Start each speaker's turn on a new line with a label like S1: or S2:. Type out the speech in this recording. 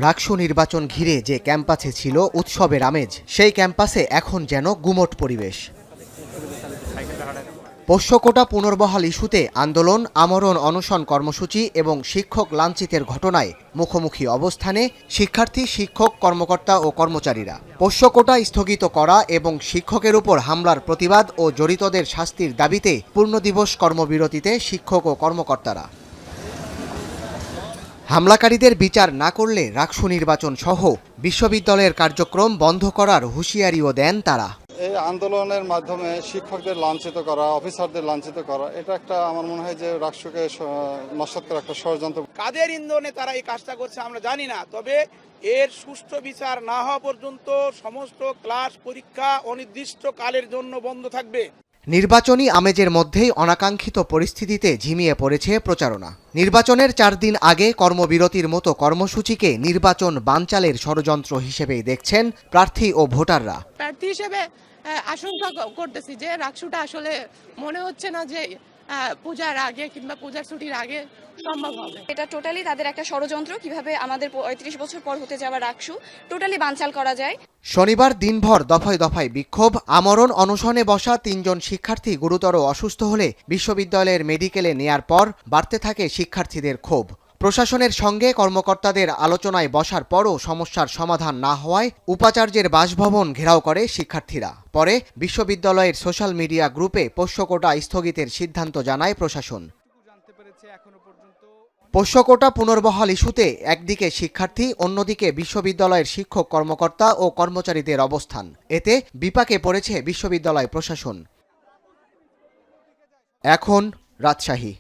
S1: রাকসু নির্বাচন ঘিরে যে ক্যাম্পাসে ছিল উৎসবের আমেজ, সেই ক্যাম্পাসে এখন যেন গুমোট পরিবেশ। পোষ্যকোটা পুনর্বহাল ইস্যুতে আন্দোলন, আমরণ অনশন কর্মসূচি এবং শিক্ষক লাঞ্ছিতের ঘটনায় মুখোমুখি অবস্থানে শিক্ষার্থী, শিক্ষক, কর্মকর্তা ও কর্মচারীরা। পোষ্যকোটা স্থগিত করা এবং শিক্ষকের উপর হামলার প্রতিবাদ ও জড়িতদের শাস্তির দাবিতে পূর্ণদিবস কর্মবিরতিতে শিক্ষক ও কর্মকর্তারা। হামলাকারীদের বিচার না করলে রাকসু নির্বাচন সহ বিশ্ববিদ্যালয়ের কার্যক্রম বন্ধ করার হুঁশিয়ারিও দেন তারা।
S2: এই আন্দোলনের মাধ্যমে শিক্ষকদের লাঞ্ছিত করা, অফিসারদের লাঞ্ছিত করা, এটা একটা আমার মনে হয় যে রাষ্ট্রকে নস্যাৎ করা একটা ষড়যন্ত্র।
S3: কাদের ইন্ধনে তারা এই কাজটা করছে আমরা জানি না, তবে এর সুষ্ঠু বিচার না হওয়া পর্যন্ত সমস্ত ক্লাস পরীক্ষা অনির্দিষ্ট কালের জন্য বন্ধ থাকবে।
S1: নির্বাচনী আমেজের মধ্যেই অনাকাঙ্ক্ষিত পরিস্থিতিতে ঝিমিয়ে পড়েছে প্রচারণা। নির্বাচনের 4 দিন আগে কর্মবিরতির মতো কর্মসূচিকে নির্বাচন বানচালের ষড়যন্ত্র হিসেবেই দেখছেন প্রার্থী ও ভোটাররা।
S4: প্রার্থী হিসেবে আশঙ্কা করতেছি যে রাকসুটা আসলে মনে হচ্ছে না যে পূজার আগে কিংবা পূজার ছুটির আগে সম্ভব হবে।
S5: এটা টোটালি তাদের একটা ষড়যন্ত্র, কিভাবে আমাদের 35 বছর পর হতে যাওয়া রাকসু টোটালি বানচাল করা যায়।
S1: শনিবার দিনভর দফায় দফায় বিক্ষোভ, আমরণ অনশনে বসা 3 জন শিক্ষার্থী গুরুতর অসুস্থ হলে বিশ্ববিদ্যালয়ের মেডিকেলে নেয়ার পর বাড়তে থাকে শিক্ষার্থীদের ক্ষোভ। প্রশাসনের সঙ্গে কর্মকর্তাদের আলোচনায় বসার পরও সমস্যার সমাধান না হওয়ায় উপাচার্যের বাসভবন ঘেরাও করে শিক্ষার্থীরা। পরে বিশ্ববিদ্যালয়ের সোশ্যাল মিডিয়া গ্রুপে পোষ্যকোটা স্থগিতের সিদ্ধান্ত জানায় প্রশাসন। পোষ্যকোটা পুনর্বহাল ইস্যুতে একদিকে শিক্ষার্থী, অন্যদিকে বিশ্ববিদ্যালয়ের শিক্ষক, কর্মকর্তা ও কর্মচারীদের অবস্থান। এতে বিপাকে পড়েছে বিশ্ববিদ্যালয় প্রশাসন। এখন রাজশাহী।